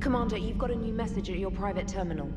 Commander, you've got a new message at your private terminal.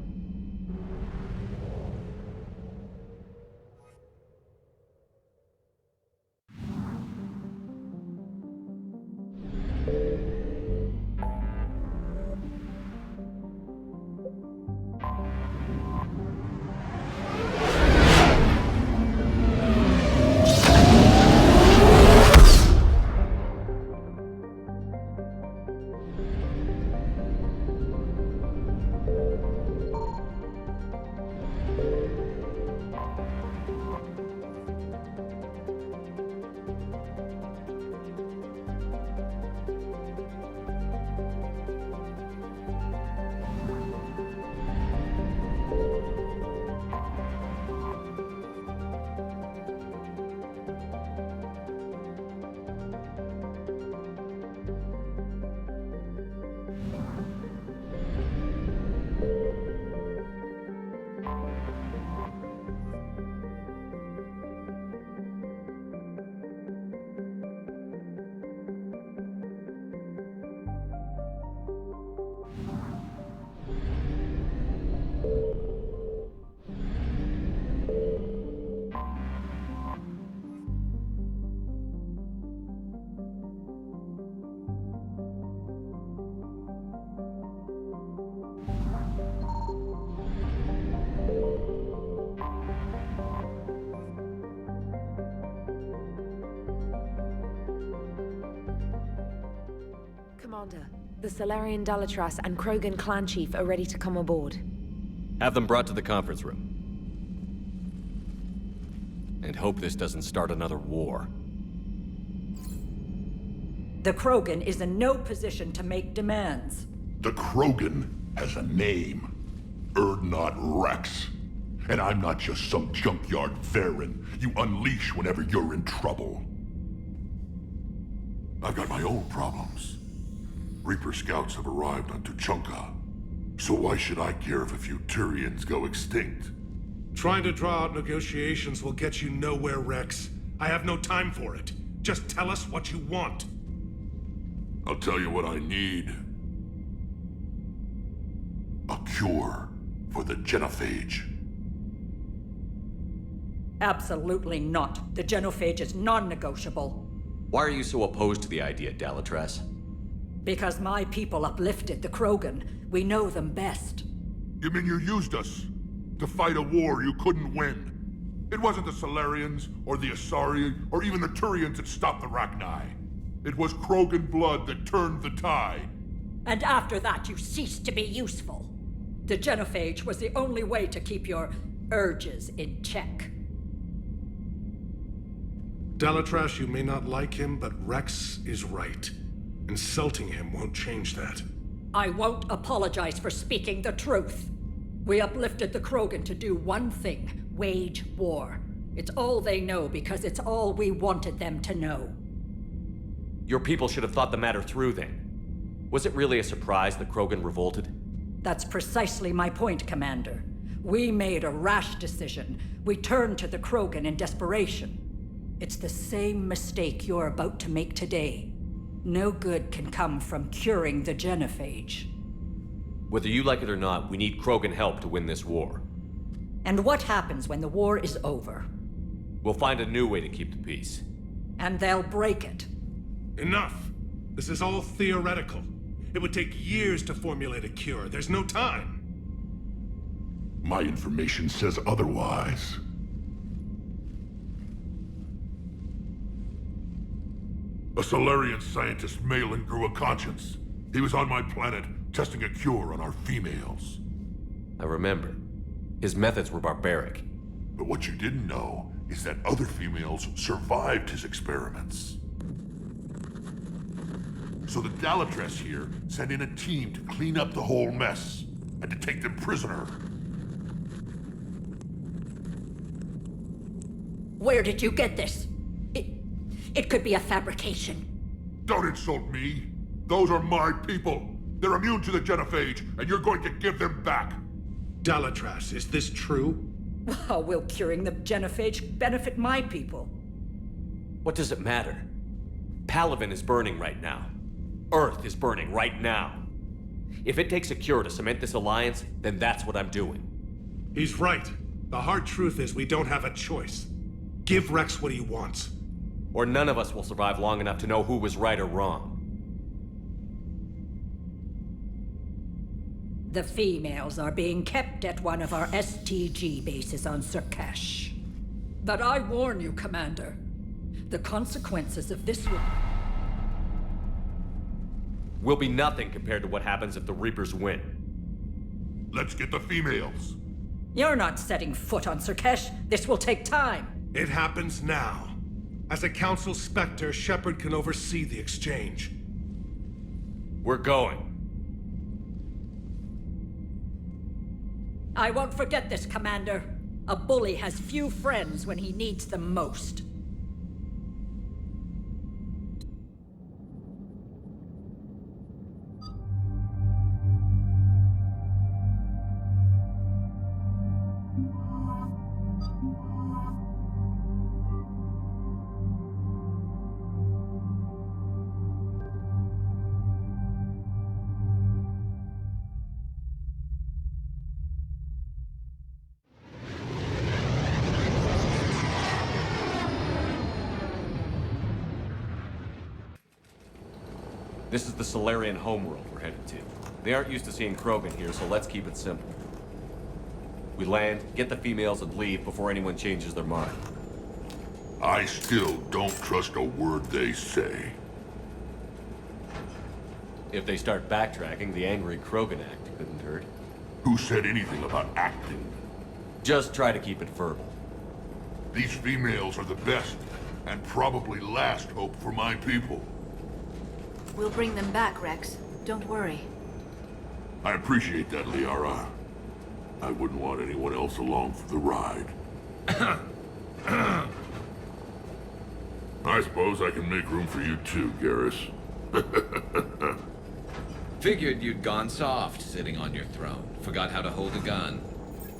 Commander, the Solarian Dalatras and Krogan clan chief are ready to come aboard. Have them brought to the conference room. And hope this doesn't start another war. The Krogan is in no position to make demands. The Krogan has a name. Urdnot Rex. And I'm not just some junkyard Varen you unleash whenever you're in trouble. I've got my own problems. Reaper scouts have arrived on Tuchanka. So why should I care if a few Turians go extinct? Trying to draw out negotiations will get you nowhere, Rex. I have no time for it. Just tell us what you want. I'll tell you what I need. A cure for the Genophage. Absolutely not. The Genophage is non-negotiable. Why are you so opposed to the idea, Dalatras? Because my people uplifted the Krogan. We know them best. You mean you used us to fight a war you couldn't win? It wasn't the Solarians, or the Asari, or even the Turians that stopped the Rachni. It was Krogan blood that turned the tide. And after that, you ceased to be useful. The Genophage was the only way to keep your urges in check. Dalatras, you may not like him, but Rex is right. Insulting him won't change that. I won't apologize for speaking the truth. We uplifted the Krogan to do one thing: wage war. It's all they know because it's all we wanted them to know. Your people should have thought the matter through then. Was it really a surprise the Krogan revolted? That's precisely my point, Commander. We made a rash decision. We turned to the Krogan in desperation. It's the same mistake you're about to make today. No good can come from curing the Genophage. Whether you like it or not, we need Krogan help to win this war. And what happens when the war is over? We'll find a new way to keep the peace. And they'll break it. Enough! This is all theoretical. It would take years to formulate a cure. There's no time. My information says otherwise. A Solarian scientist, Malin, grew a conscience. He was on my planet, testing a cure on our females. I remember. His methods were barbaric. But what you didn't know is that other females survived his experiments. So the Dalatras here sent in a team to clean up the whole mess, and to take them prisoner. Where did you get this? It could be a fabrication. Don't insult me. Those are my people. They're immune to the Genophage, and you're going to give them back. Dalatras, is this true? How will curing the Genophage benefit my people? What does it matter? Palaven is burning right now. Earth is burning right now. If it takes a cure to cement this alliance, then that's what I'm doing. He's right. The hard truth is we don't have a choice. Give Rex what he wants. Or none of us will survive long enough to know who was right or wrong. The females are being kept at one of our STG bases on H.D.R. But I warn you, Commander. The consequences of this Will be nothing compared to what happens if the Reapers win. Let's get the females. You're not setting foot on H.D.R. This will take time. It happens now. As a Council Spectre, Shepard can oversee the exchange. We're going. I won't forget this, Commander. A bully has few friends when he needs them most. This is the Solarian homeworld we're headed to. They aren't used to seeing Krogan here, so let's keep it simple. We land, get the females, and leave before anyone changes their mind. I still don't trust a word they say. If they start backtracking, the angry Krogan act couldn't hurt. Who said anything about acting? Just try to keep it verbal. These females are the best, and probably last hope for my people. We'll bring them back, Rex. Don't worry. I appreciate that, Liara. I wouldn't want anyone else along for the ride. I suppose I can make room for you too, Garrus. Figured you'd gone soft sitting on your throne. Forgot how to hold a gun.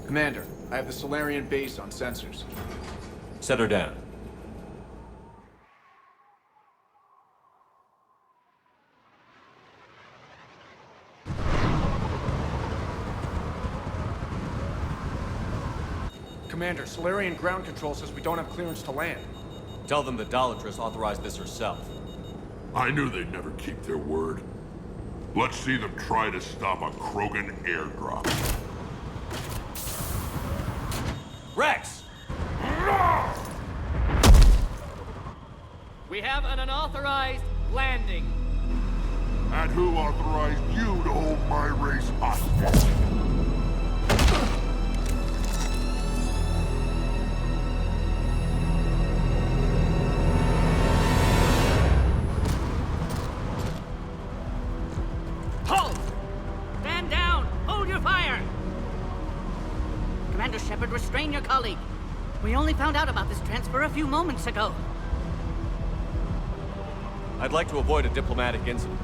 Commander, I have the Solarian base on sensors. Set her down. Commander, Solarian ground control says we don't have clearance to land. Tell them the Dalatress authorized this herself. I knew they'd never keep their word. Let's see them try to stop a Krogan airdrop. Rex! We have an unauthorized landing. And who authorized you to hold my race hostage? Halt! Stand down! Hold your fire! Commander Shepard, restrain your colleague. We only found out about this transfer a few moments ago. I'd like to avoid a diplomatic incident,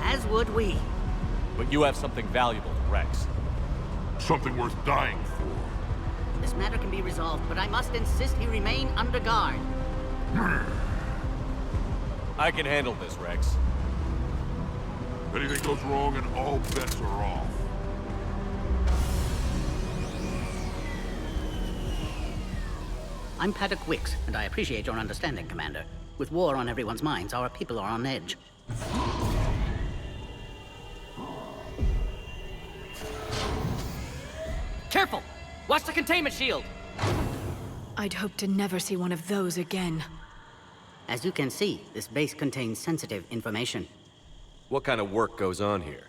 As would we. but you have something valuable to Rex. Something worth dying for. This matter can be resolved, but I must insist he remain under guard. I can handle this, Rex. If anything goes wrong, and all bets are off. I'm Paddock Wicks, and I appreciate your understanding, Commander. With war on everyone's minds, our people are on edge. Careful! Watch the containment shield! I'd hope to never see one of those again. As you can see, this base contains sensitive information. What kind of work goes on here?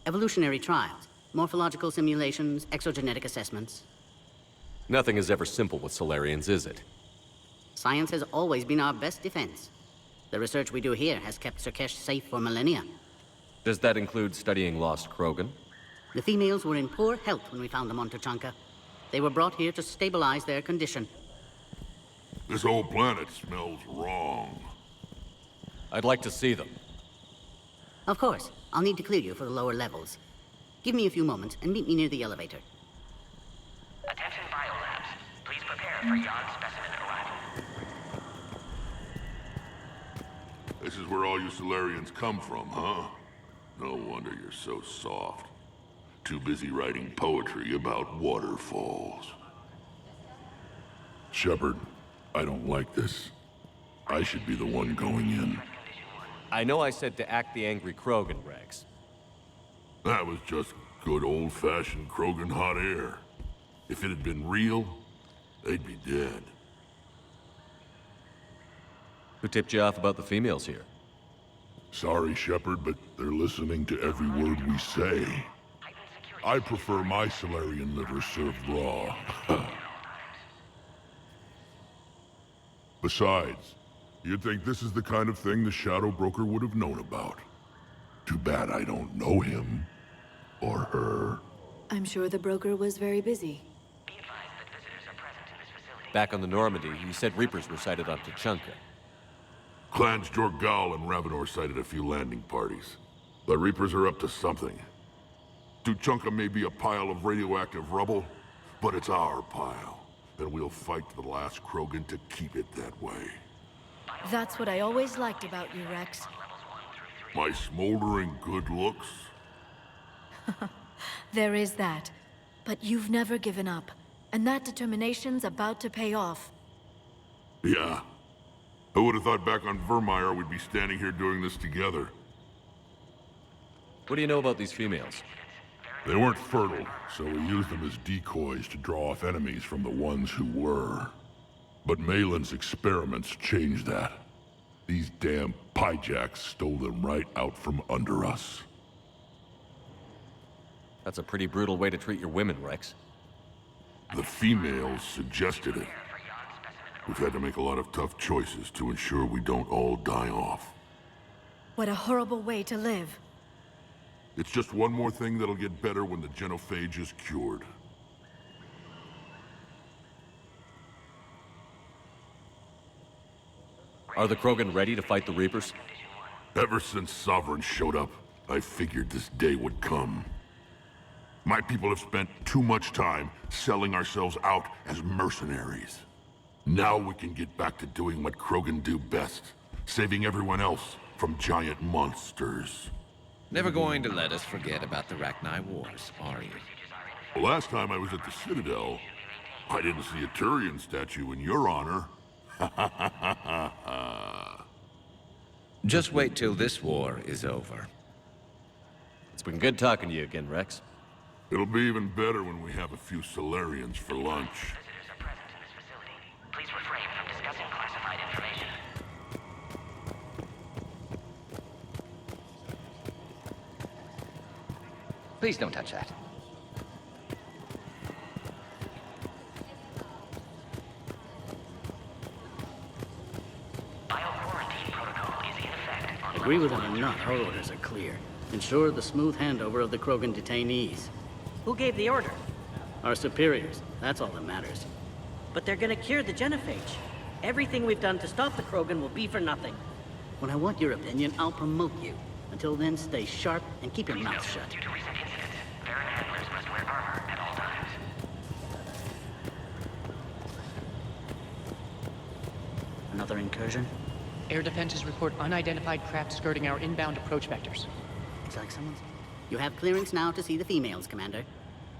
Evolutionary trials, morphological simulations, exogenetic assessments. Nothing is ever simple with Solarians, is it? Science has always been our best defense. The research we do here has kept H.D.R. safe for millennia. Does that include studying lost Krogan? The females were in poor health when we found them on Tuchanka. They were brought here to stabilize their condition. This whole planet smells wrong. I'd like to see them. Of course, I'll need to clear you for the lower levels. Give me a few moments and meet me near the elevator. Attention biolabs. Please prepare for Jan's specimen arrival. This is where all you Solarians come from, huh? No wonder you're so soft. Too busy writing poetry about waterfalls. Shepard, I don't like this. I should be the one going in. I know I said to act the angry Krogan, Rex. That was just good old-fashioned Krogan hot air. If it had been real, they'd be dead. Who tipped you off about the females here? Sorry, Shepard, but they're listening to every word we say. I prefer my Solarian liver served raw. Besides, you'd think this is the kind of thing the Shadow Broker would have known about. Too bad I don't know him. Or her. I'm sure the broker was very busy. Back on the Normandy, he said Reapers were sighted on Tuchanka. Clans Jorgal and Ravenor sighted a few landing parties. The Reapers are up to something. Tuchanka may be a pile of radioactive rubble, but it's our pile. And we'll fight to the last Krogan to keep it that way. That's what I always liked about you, Rex. My smoldering good looks? There is that. But you've never given up. And that determination's about to pay off. Yeah. I would have thought back on Vermeer we'd be standing here doing this together. What do you know about these females? They weren't fertile, so we used them as decoys to draw off enemies from the ones who were. But Malin's experiments changed that. These damn pyjacks stole them right out from under us. That's a pretty brutal way to treat your women, Rex. The females suggested it. We've had to make a lot of tough choices to ensure we don't all die off. What a horrible way to live. It's just one more thing that'll get better when the genophage is cured. Are the Krogan ready to fight the Reapers? Ever since Sovereign showed up, I figured this day would come. My people have spent too much time selling ourselves out as mercenaries. Now we can get back to doing what Krogan do best, saving everyone else from giant monsters. Never going to let us forget about the Rachni Wars, are you? The last time I was at the Citadel, I didn't see a Turian statue in your honor. Just wait till this war is over. It's been good talking to you again, Rex. It'll be even better when we have a few Solarians for lunch. Please refrain from discussing classified information. Please don't touch that. Bio-quarantine protocol is in effect on Agree with him or not, our orders are clear. Ensure the smooth handover of the Krogan detainees. Who gave the order? Our superiors. That's all that matters. But they're gonna cure the genophage. Everything we've done to stop the Krogan will be for nothing. When I want your opinion, I'll promote you. Until then, stay sharp and keep your mouth shut. Due to recent incidents, Baron handlers must wear armor at all times. Another incursion? Air defenses report unidentified craft skirting our inbound approach vectors. Looks like someone's... You have clearance now to see the females, Commander.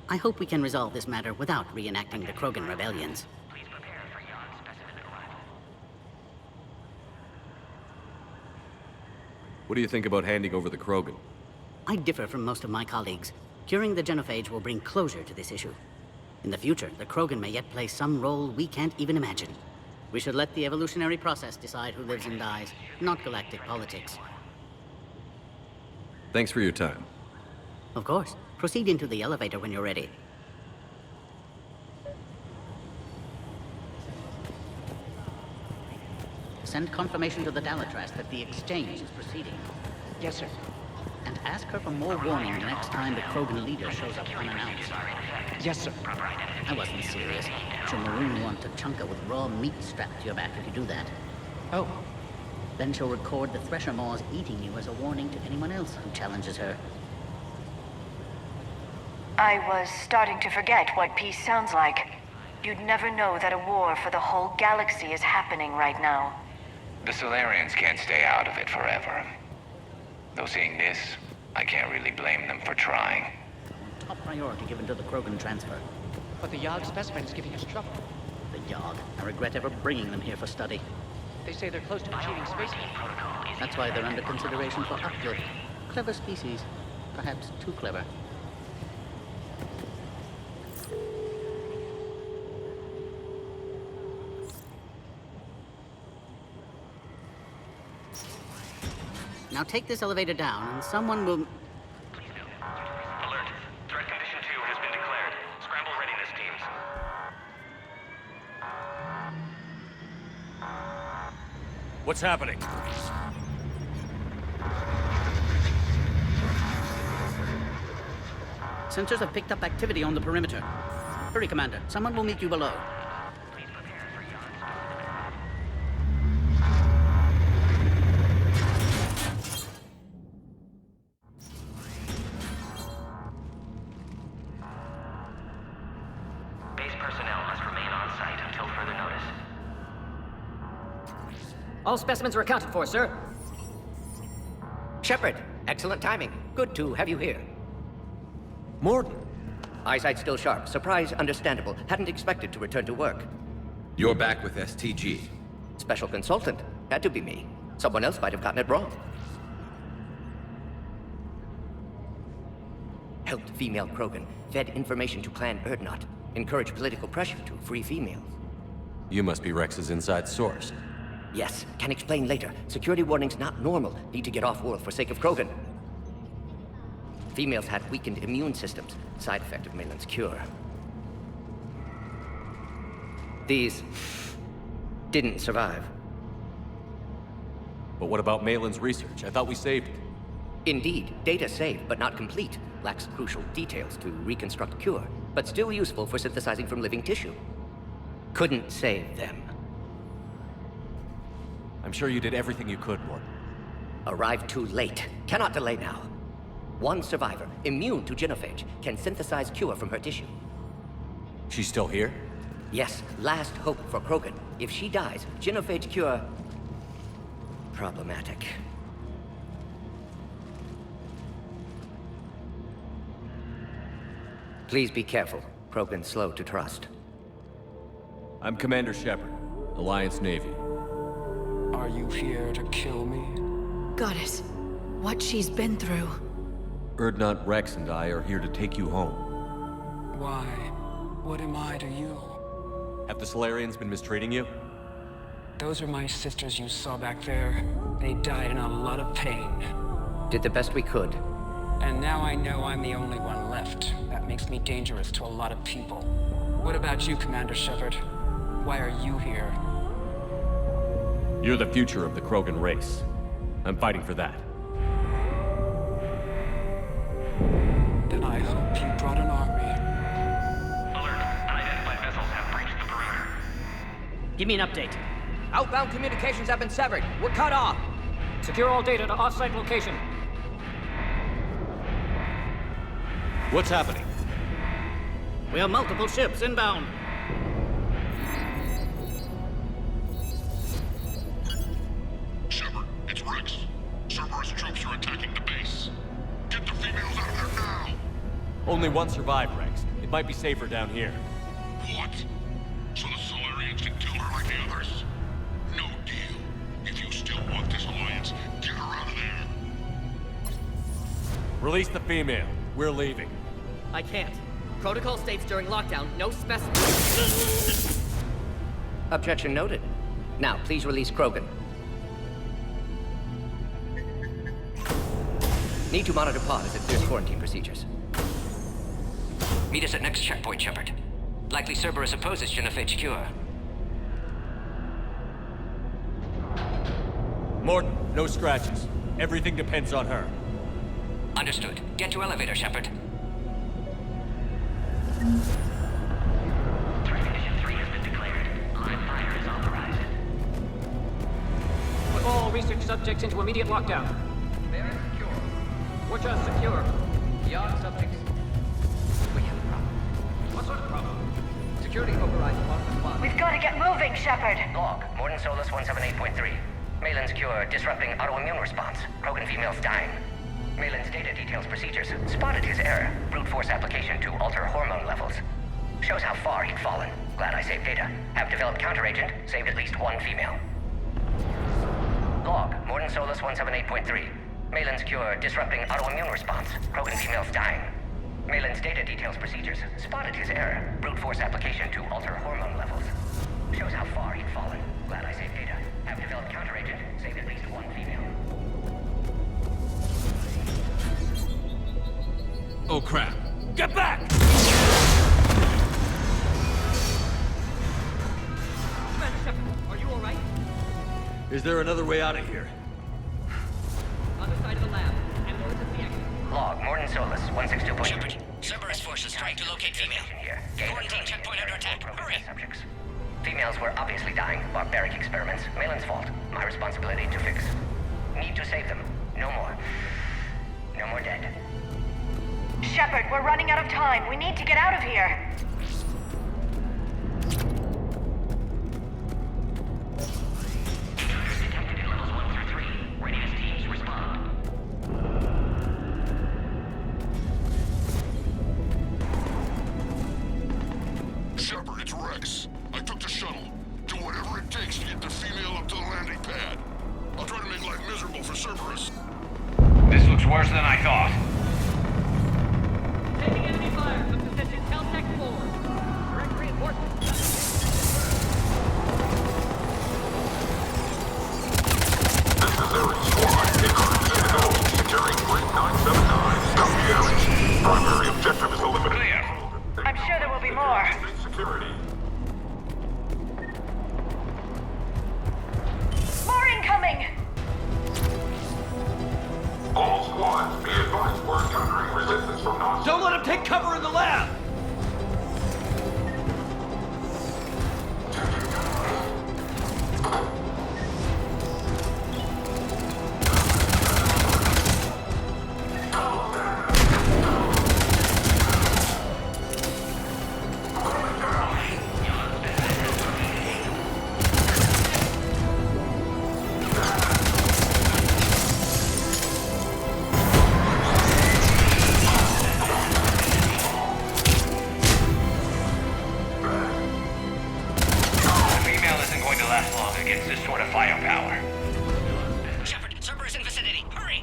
I hope we can resolve this matter without reenacting the Krogan rebellions. Please prepare for yon specimen arrival. What do you think about handing over the Krogan? I differ from most of my colleagues. Curing the genophage will bring closure to this issue. In the future, the Krogan may yet play some role we can't even imagine. We should let the evolutionary process decide who lives and dies, not galactic politics. Thanks for your time. Of course. Proceed into the elevator when you're ready. Send confirmation to the Dalatras that the exchange is proceeding. Yes, sir. And ask her for more warning the next time the Krogan leader shows up unannounced. Yes, sir. I wasn't serious. She'll maroon you on Tuchanka with raw meat strapped to your back if you do that. Oh. Then she'll record the Thresher Maws eating you as a warning to anyone else who challenges her. I was starting to forget what peace sounds like. You'd never know that a war for the whole galaxy is happening right now. The Solarians can't stay out of it forever. Though seeing this, I can't really blame them for trying. Top priority given to the Krogan transfer. But the Yogg specimen is giving us trouble. The Yogg. I regret ever bringing them here for study. They say they're close to achieving space. That's why they're under consideration for uplift. Clever species. Perhaps too clever. Now take this elevator down, and someone will... Alert. Threat condition 2 has been declared. Scramble readiness teams. What's happening? Sensors have picked up activity on the perimeter. Hurry, Commander. Someone will meet you below. Base personnel must remain on site until further notice. All specimens are accounted for, sir. Shepard, excellent timing. Good to have you here. Morton. Eyesight still sharp. Surprise understandable. Hadn't expected to return to work. You're back with STG. Special consultant. Had to be me. Someone else might have gotten it wrong. Helped female Krogan. Fed information to Clan Urdnot. Encouraged political pressure to free females. You must be Rex's inside source. Yes, can explain later. Security warnings not normal. Need to get off-world for sake of Krogan. Females had weakened immune systems. Side effect of Malin's cure. These... didn't survive. But what about Malin's research? I thought we saved it. Indeed, data saved, but not complete. Lacks crucial details to reconstruct cure, but still useful for synthesizing from living tissue. Couldn't save them. I'm sure you did everything you could, Morton. Arrived too late. Cannot delay now. One survivor, immune to H, can synthesize cure from her tissue. She's still here? Yes, last hope for Krogan. If she dies, H cure... problematic. Please be careful. Krogan's slow to trust. I'm Commander Shepard, Alliance Navy. Are you here to kill me? Goddess, what she's been through. Urdnot, Rex, and I are here to take you home. Why? What am I to you? Have the Solarians been mistreating you? Those are my sisters you saw back there. They died in a lot of pain. Did the best we could. And now I know I'm the only one left. That makes me dangerous to a lot of people. What about you, Commander Shepard? Why are you here? You're the future of the Krogan race. I'm fighting for that. Then I hope you brought an army. Alert. Unidentified vessels have breached the perimeter. Give me an update. Outbound communications have been severed. We're cut off. Secure all data to off-site location. What's happening? We have multiple ships inbound. Shepard, it's Rex. Cerberus troops are attacking the base. Get the females out of there now! Only one survived, Rex. It might be safer down here. What? So the Solarians can kill her like the others? No deal. If you still want this alliance, get her out of there. Release the female. We're leaving. I can't. Protocol states during lockdown, no specimen. Objection noted. Now, please release Krogan. Need to monitor pod as it clears quarantine procedures. Meet us at next checkpoint, Shepard. Likely Cerberus opposes H cure. Morton, no scratches. Everything depends on her. Understood. Get to elevator, Shepard. Threat condition 3 has been declared. Live fire is authorized. Put all research subjects into immediate lockdown. Very secure. Which are secure. Yogg subjects. We have a problem. What sort of problem? Security override on response. We've got to get moving, Shepard. Log, Morton Solus 178.3. Malin's cure disrupting autoimmune response. Krogan females dying. Malin's data details procedures. Spotted his error. Brute force application to alter hormone levels. Shows how far he'd fallen. Glad I saved data. Have developed counteragent. Saved at least one female. Log. Morden Solus 178.3. Malin's cure disrupting autoimmune response. Krogan females dying. Malin's data details procedures. Spotted his error. Brute force application to alter hormone levels. Shows how far he'd fallen. Glad I saved data. Have developed counteragent. Saved at least one female. Oh crap. Get back! Commander Shepard, are you alright? Is there another way out of here? Other side of the lab. Ambulance is the exit. Log. Morden Solus 162. Shepard, Cerberus forces trying to locate female. Quarantine checkpoint under attack. Hurry! Subjects. Females were obviously dying. Barbaric experiments. Malin's fault. My responsibility to fix. Need to save them. No more. No more dead. Shepard, we're running out of time. We need to get out of here. Detected in levels 1 through 3. Readiness teams respond. Shepard, it's Rex. I took the shuttle. Do whatever it takes to get the female up to the landing pad. I'll try to make life miserable for Cerberus. This looks worse than I thought. Taking enemy fire from position Caltech 4. Direct reinforcements. Necessary squad. Pinnacle. Securing Grid 979. Come here. Primary objective is eliminated. I'm sure there will be more. Security. More incoming! All squads, be advised we're encountering resistance from non. Don't let him take cover in the lab!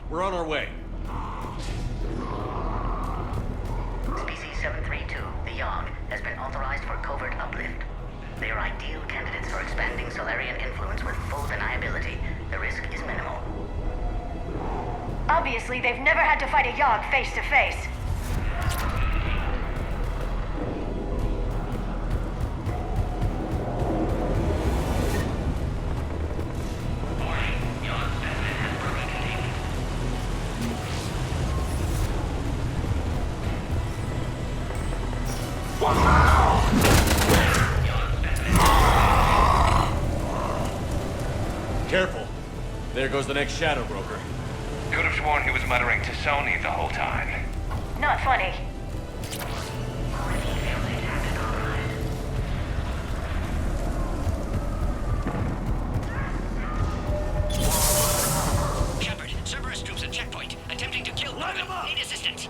We're on our way. Species 732, the Yog, has been authorized for covert uplift. They are ideal candidates for expanding Solarian influence with full deniability. The risk is minimal. Obviously, they've never had to fight a Yog face to face. Careful. There goes the next shadow broker. Could have sworn he was muttering to Sony the whole time. Not funny. Shepard, Cerberus troops at checkpoint, attempting to kill Logan. Need assistance.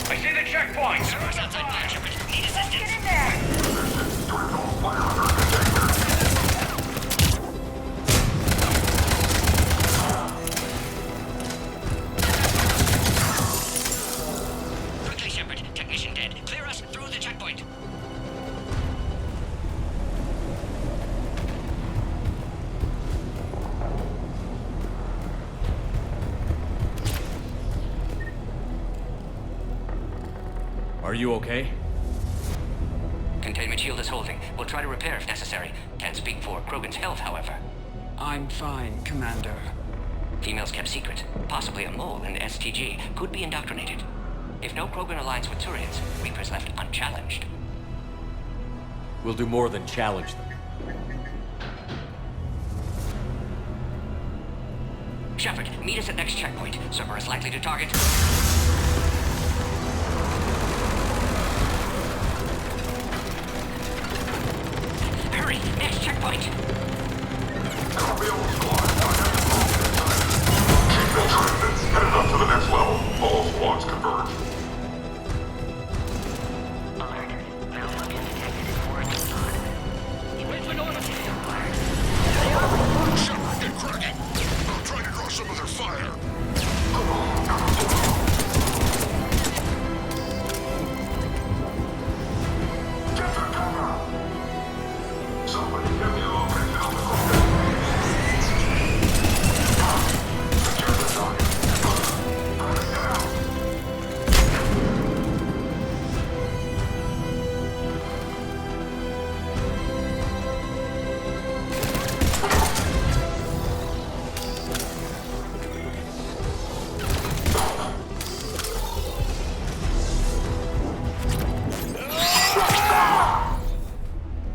I see the checkpoint! Cerberus outside fire, Shepard. Need assistance. Get in there! Quickly, Shepard. Technician dead. Clear us through the checkpoint. Are you okay? Containment shield is holding. We'll try to repair if necessary. Can't speak for Krogan's health, however. I'm fine, Commander. Females kept secret. Possibly a mole in the STG. Could be indoctrinated. If no Krogan aligns with Turians, Reapers left unchallenged. We'll do more than challenge them. Shepard, meet us at next checkpoint. Cerberus likely to target. Hurry! Next checkpoint! Headed up to the next level. All squads converge. Alert. Malfunction detected in forest pod. Shepard, get cracking. I'm trying to draw some of their fire. Get to cover! Somebody give me a location on the road. Secure the target. Put it down.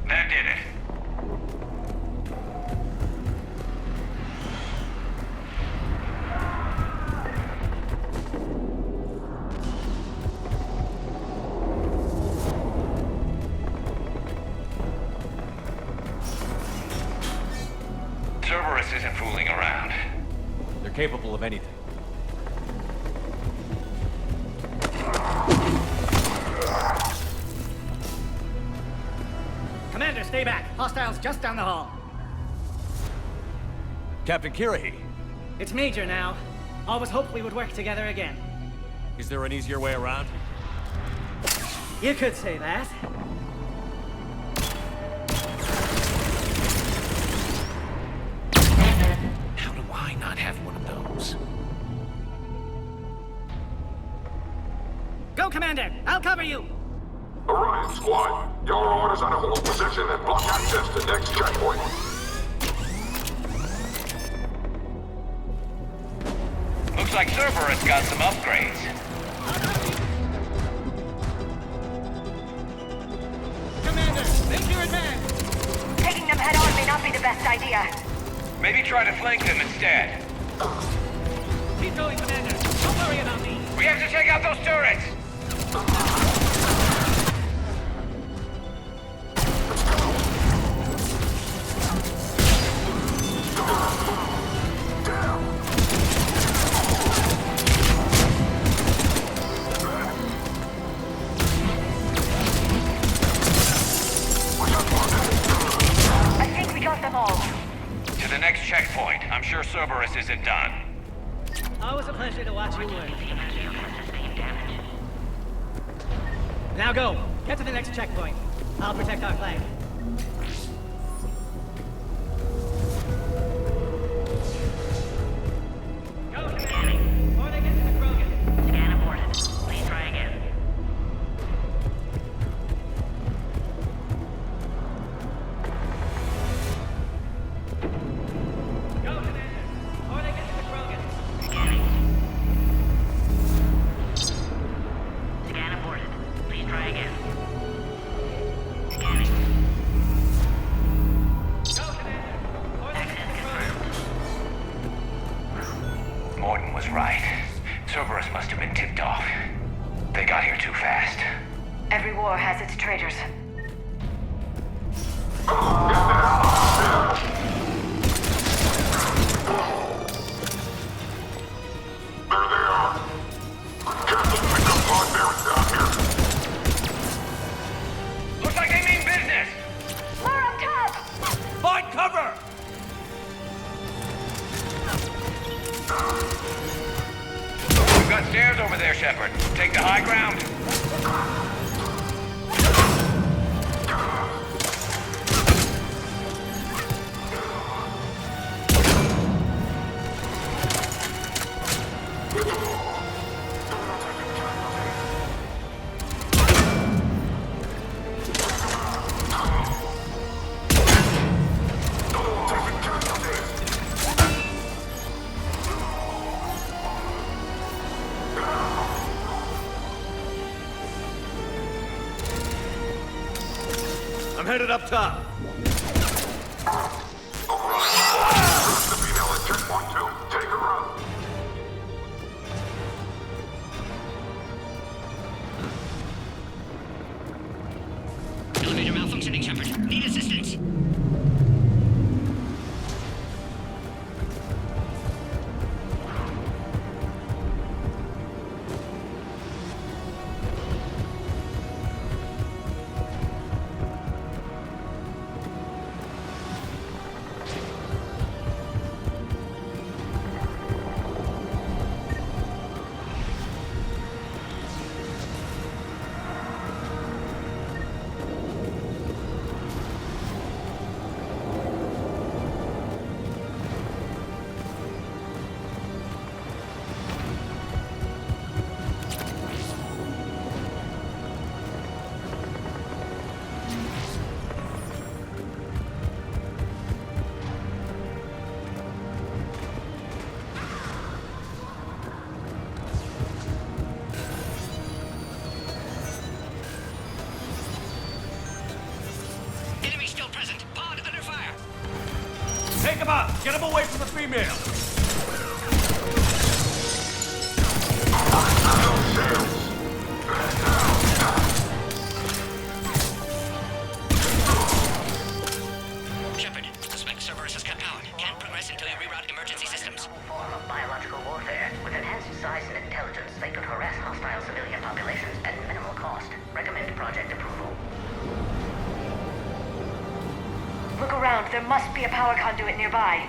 That did it. Cerberus isn't fooling around. They're capable of anything. Commander, stay back. Hostiles just down the hall. Captain Kirrahe, It's Major now. Always hoped we would work together again. is there an easier way around? You could say that. How do I not have one of those? Go, Commander! I'll cover you! Orion squad, your orders are to hold position and block access to next checkpoint. Looks like Cerberus got some upgrades. Commander, make your advance! Taking them head on may not be the best idea. Maybe try to flank them instead. Keep going, Commander. Don't worry about me. We have to take out those turrets! I think we got them all. To the next checkpoint. I'm sure Cerberus isn't done. Always a pleasure to watch you work. Now go. Get to the next checkpoint. I'll protect our flag. Go, Commander. Or they get to the Krogan. Scan aborted. Please try again. Go, Commander. Or they get to the Krogan. Scan aborted. Please try again. Scanning. Go, Commander. Or they get to the Krogan. Morton was right. Cerberus must have been tipped off. They got here too fast. Every war has its traitors. There they are. Captain, pick up on bearings down here. Looks like they mean business! More up top! Find cover! We've got stairs over there, Shepard. Take the high ground. I'm headed up top. The female at checkpoint 2. Take her out. Elevator malfunctioning, Shepard. Need assistance. female! Shepard, suspect Cerberus has cut power. Can't progress until you reroute emergency systems. Form of biological warfare. With enhanced size and intelligence, they could harass hostile civilian populations at minimal cost. Recommend project approval. Look around. There must be a power conduit nearby.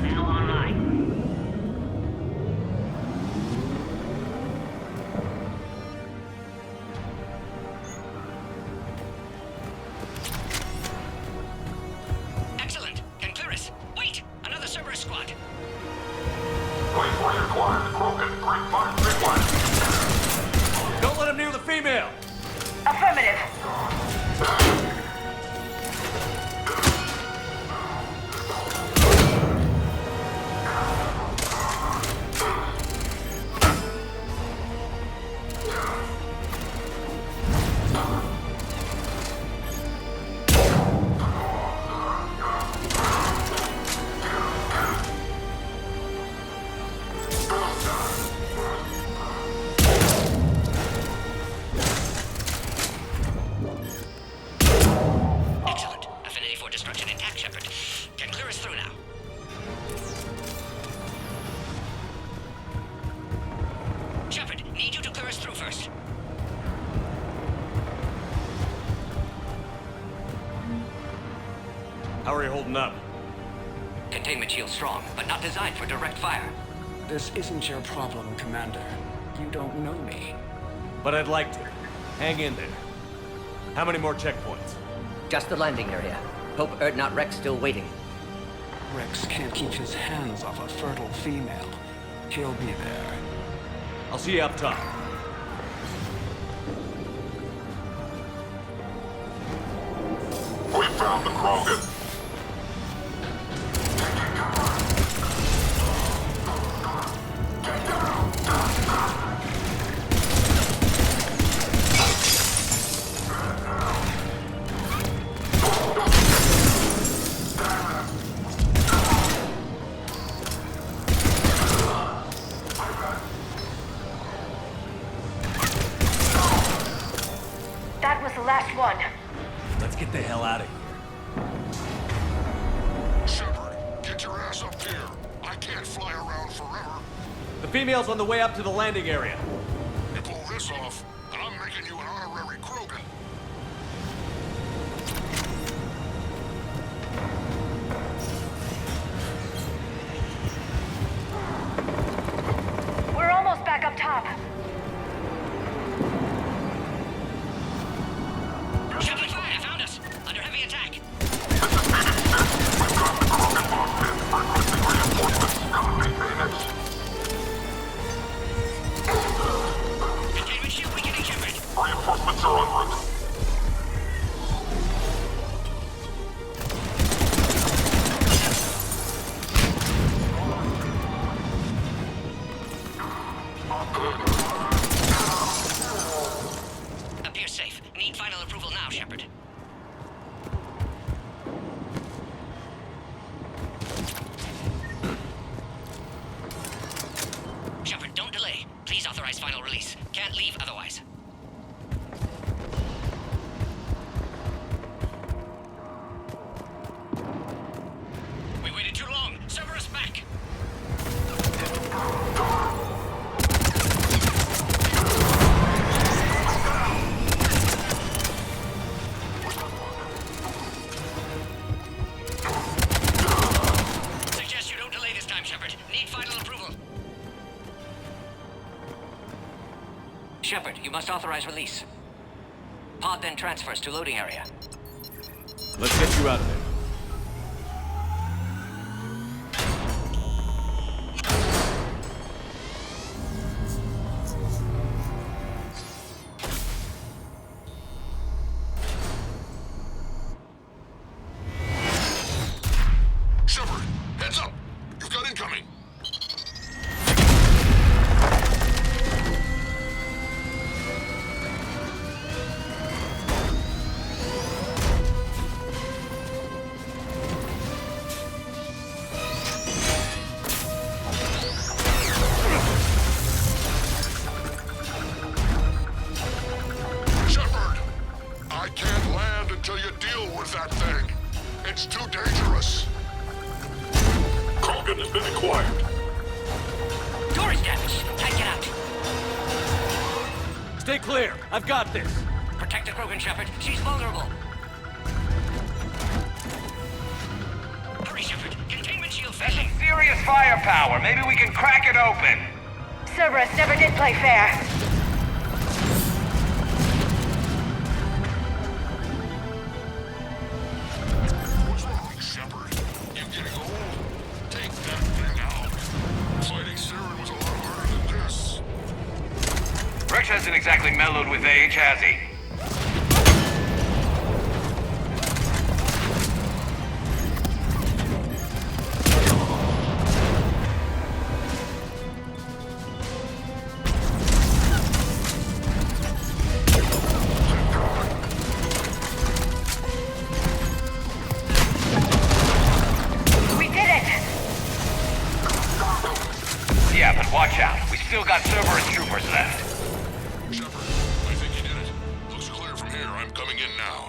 Now online. Excellent. Can Cleric. Wait! Another Cerberus squad. Wait for your climb, Krogan. Green flag, green flag. Don't let him near the female! Affirmative. Excellent. Affinity for destruction intact, Shepard. Can clear us through now. Shepard, need you to clear us through first. How are you holding up? Containment shield strong, but not designed for direct fire. This isn't your problem, Commander. You don't know me. But I'd like to. Hang in there. How many more checkpoints? Just the landing area. Hope Erdnot Rex still waiting. Rex can't keep his hands off a fertile female. He'll be there. I'll see you up top. We found the Krogan. That was the last one. Let's get the hell out of here. Shepard, get your ass up here. I can't fly around forever. The female's on the way up to the landing area. You pull this off, and I'm making you an honorary Krogan. We're almost back up top. Shepard, I found us. Under heavy attack. Containment shield weakening, Shepard. Reinforcements are en route. Appears safe. Need final approval now, Shepard. Shepard, don't delay. Please authorize final release. Can't leave otherwise. We waited too long. Cerberus back. Suggest you don't delay this time, Shepard. Need final approval. Shepard, you must authorize release. Pod then transfers to loading area. Let's get you out of there. Shepard, heads up! You Stay clear. I've got this. Protect the Krogan, Shepard. She's vulnerable. Hurry, Shepard. Containment shield That's fishing. some serious firepower. Maybe we can crack it open. Cerberus never did play fair. What's wrong, Shepard? You getting old? Take that thing out. Fighting Saren was a lot harder than this. Rex hasn't exactly mellowed with age, has he? Yeah, but watch out. We still got Cerberus troopers left. Shepard, I think you did it. Looks clear from here. I'm coming in now.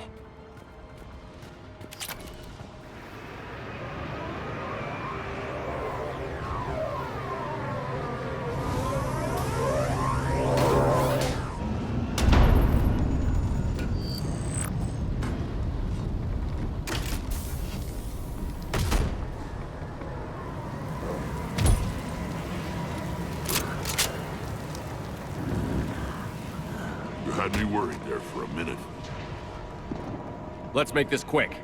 You had me worried there for a minute. Let's make this quick.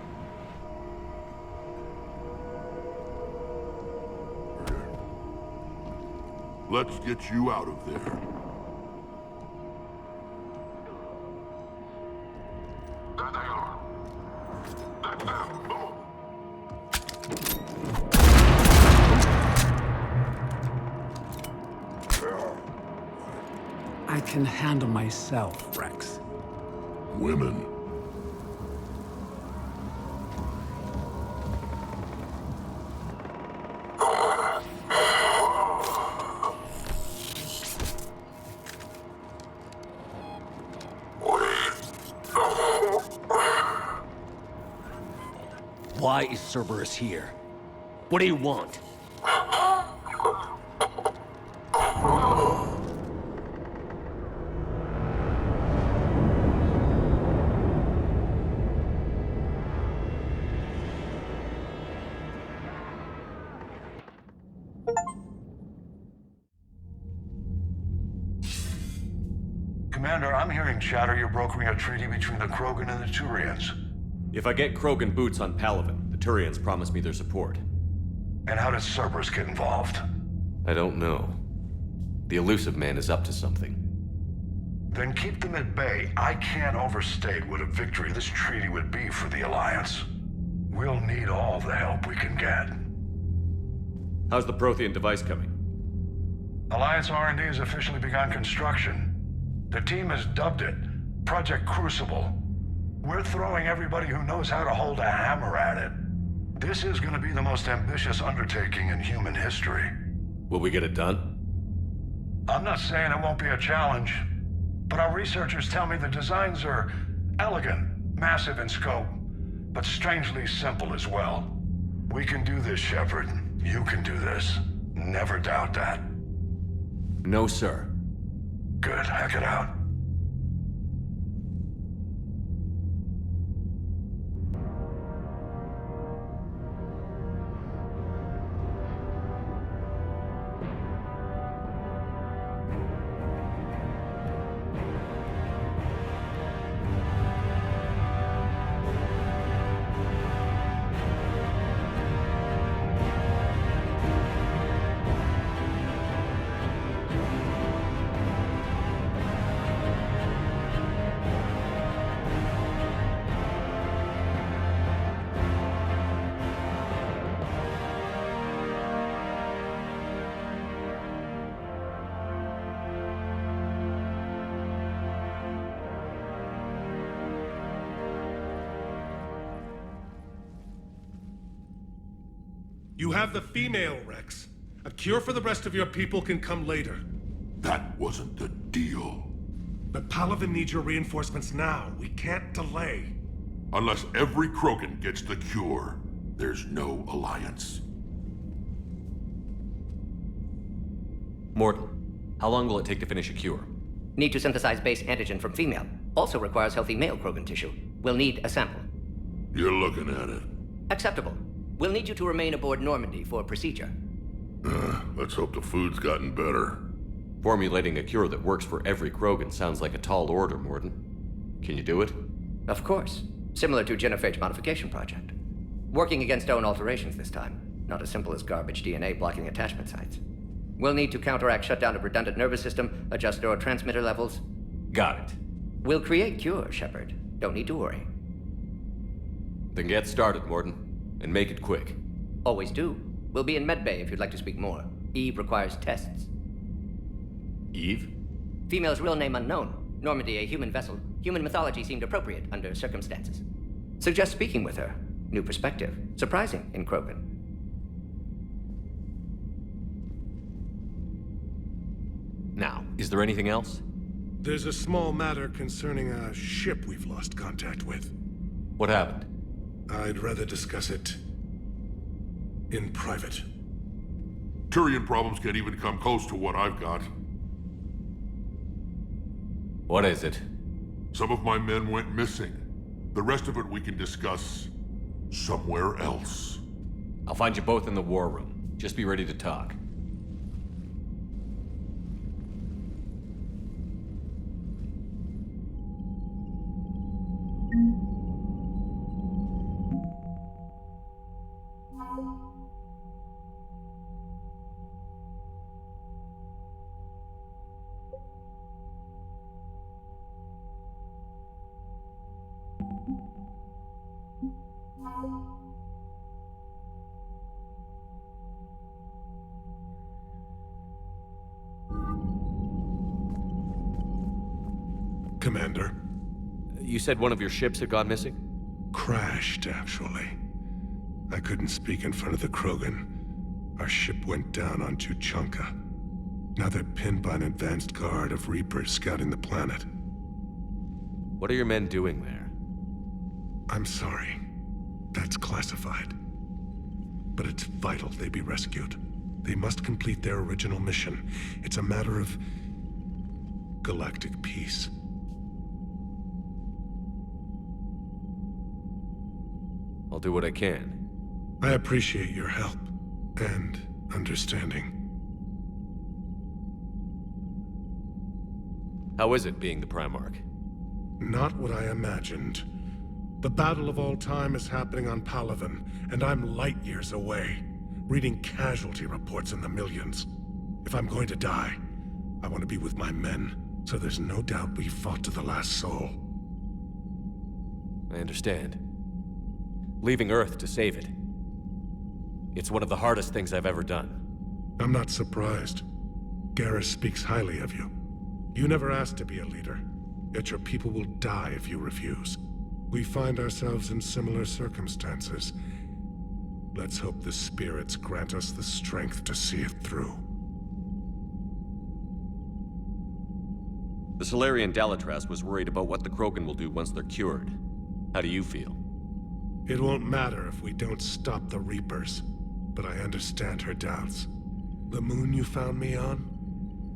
Let's get you out of there. There they are. That's them. Move. I can handle myself, Rex. Women. Why is Cerberus here? What do you want? Commander, I'm hearing chatter you're brokering a treaty between the Krogan and the Turians. If I get Krogan boots on Palaven, the Turians promise me their support. And how does Cerberus get involved? I don't know. The elusive man is up to something. Then keep them at bay. I can't overstate what a victory this treaty would be for the Alliance. We'll need all the help we can get. How's the Prothean device coming? Alliance R&D has officially begun construction. The team has dubbed it Project Crucible. We're throwing everybody who knows how to hold a hammer at it. This is going to be the most ambitious undertaking in human history. Will we get it done? I'm not saying it won't be a challenge, but our researchers tell me the designs are elegant, massive in scope, but strangely simple as well. We can do this, Shepard. You can do this. Never doubt that. No, sir. Good. Hackett out. You have the female, Rex. A cure for the rest of your people can come later. That wasn't the deal. But Palaven needs your reinforcements now. We can't delay. Unless every Krogan gets the cure, there's no alliance. Morton, how long will it take to finish a cure? Need to synthesize base antigen from female. Also requires healthy male Krogan tissue. We'll need a sample. You're looking at it. Acceptable. We'll need you to remain aboard Normandy for procedure. Let's hope the food's gotten better. Formulating a cure that works for every Krogan sounds like a tall order, Morden. Can you do it? Of course. Similar to Genophage modification project. Working against own alterations this time. Not as simple as garbage DNA blocking attachment sites. We'll need to counteract shutdown of redundant nervous system, adjust neurotransmitter levels. Got it. We'll create cure, Shepard. Don't need to worry. Then get started, Morden. And make it quick. Always do. We'll be in medbay if you'd like to speak more. Eve requires tests. Eve? Female's real name unknown. Normandy a human vessel. Human mythology seemed appropriate under circumstances. Suggest speaking with her. New perspective. Surprising in Krogan. Now, is there anything else? There's a small matter concerning a ship we've lost contact with. What happened? I'd rather discuss it in private. Turian problems can't even come close to what I've got. What is it? Some of my men went missing. The rest of it we can discuss somewhere else. I'll find you both in the war room. Just be ready to talk. Commander. You said one of your ships had gone missing? Crashed, actually. I couldn't speak in front of the Krogan. Our ship went down on Tuchanka. Now they're pinned by an advanced guard of Reapers scouting the planet. What are your men doing there? I'm sorry. That's classified. But it's vital they be rescued. They must complete their original mission. It's a matter of galactic peace. I'll do what I can. I appreciate your help and understanding. How is it being the Primarch? Not what I imagined. The battle of all time is happening on Palaven, and I'm light years away, reading casualty reports in the millions. If I'm going to die, I want to be with my men, so there's no doubt we fought to the last soul. I understand. Leaving Earth to save it. It's one of the hardest things I've ever done. I'm not surprised. Garrus speaks highly of you. You never asked to be a leader, yet your people will die if you refuse. We find ourselves in similar circumstances. Let's hope the spirits grant us the strength to see it through. The Salarian Dalitras was worried about what the Krogan will do once they're cured. How do you feel? It won't matter if we don't stop the Reapers, but I understand her doubts. The moon you found me on?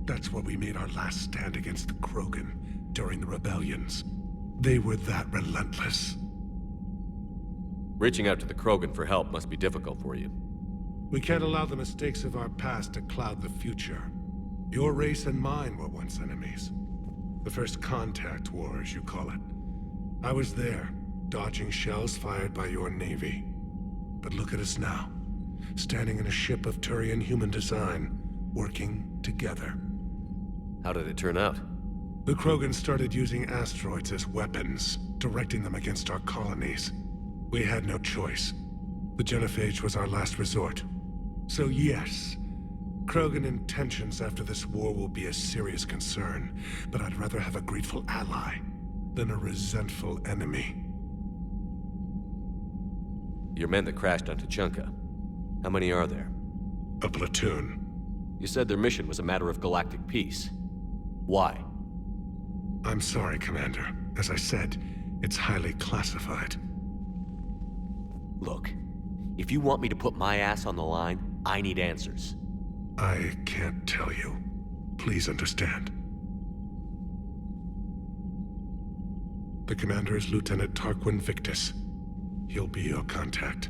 That's where we made our last stand against the Krogan during the rebellions. They were that relentless. Reaching out to the Krogan for help must be difficult for you. We can't allow the mistakes of our past to cloud the future. Your race and mine were once enemies. The First Contact War, as you call it. I was there, dodging shells fired by your navy. But look at us now, standing in a ship of Turian human design, working together. How did it turn out? The Krogan started using asteroids as weapons, directing them against our colonies. We had no choice. The Genophage was our last resort. So yes, Krogan intentions after this war will be a serious concern, but I'd rather have a grateful ally than a resentful enemy. Your men that crashed on Tuchanka. How many are there? A platoon. You said their mission was a matter of galactic peace. Why? I'm sorry, Commander. As I said, it's highly classified. Look, if you want me to put my ass on the line, I need answers. I can't tell you. Please understand. The commander is Lieutenant Tarquin Victus. He'll be your contact.